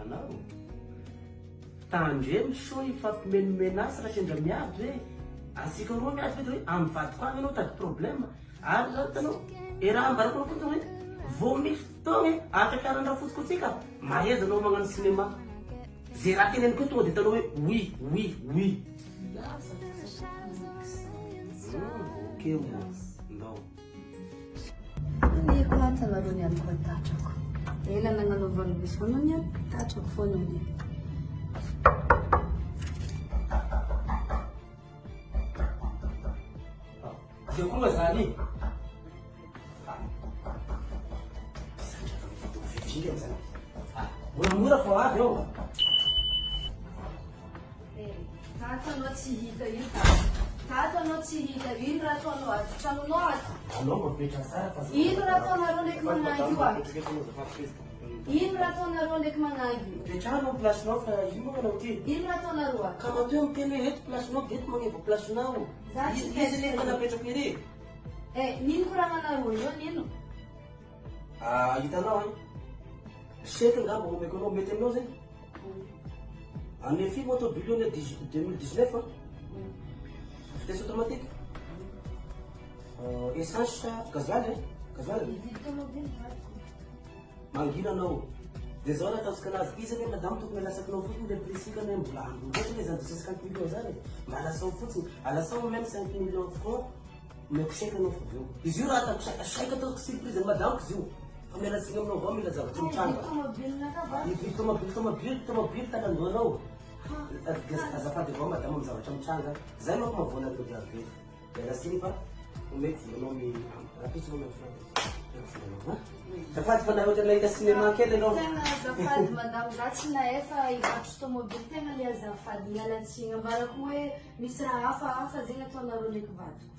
Hitanao tandre misoa ifampimenomena-asa raha sendra miady hoe asika roa miady fety hoe amin'ny vadiko agny anao tady problème ary zao hitanao raha ambarako anao fotsiny hoe vao misy fotoagna atratraran-draha fotsikotsika maheza anao magnano cinéma zay raha teneny koa tonga dia hitanao hoe oui okeo ndao Ni kuanza na dunia kwa tachako. Ila na ngalo bisono nya tachako fono nya. Je kuma zani. Mura kwa hapo. Tata no chihita yuta. Tata no chihita vira tono atchano no. Alongo pecha sara faz. Ino rato na role kama najua. Ino rato na role kama najua. Pecha no plus no fa imo kana uti. Ino rato na rua. Kama tu mtene het plus no get mangi plus no. Hizi ni kana pecha kiri. Nino kuranga na rua yo nino. Hitanao ai. Cheka ngamba umekono metenoze. En effet, moto billionnaire 2019, vitesse automatique. Essence, gasoil. Mangina nao. Des heures atas kana izany madame tokony lasakinao fotsiny le prisika na mbola androatra le zany 50 millions zany. Malasao fotsiny, alasao même 5 millions francs. Meko chèque anao fo. Izy io raha chèque ataoko surprise madame izy io. Famela signa aminao vao mila zavatra mitranga. Tomobile talandoanao. Azafady avao madama amin'ny zavatra mitranga. Zay manko mahavoana anao diabe. Ela siny fa omeko volanao mi rapitsy volanao fa. Azafady fa nahoatra nahita cinéma kely anao. Tena azafady madame zatsy na efa ivatro tomobile tena le azafady mialantsiny ambarako hoe misy raha hafa zegny ataonareo ndraiky vadiko.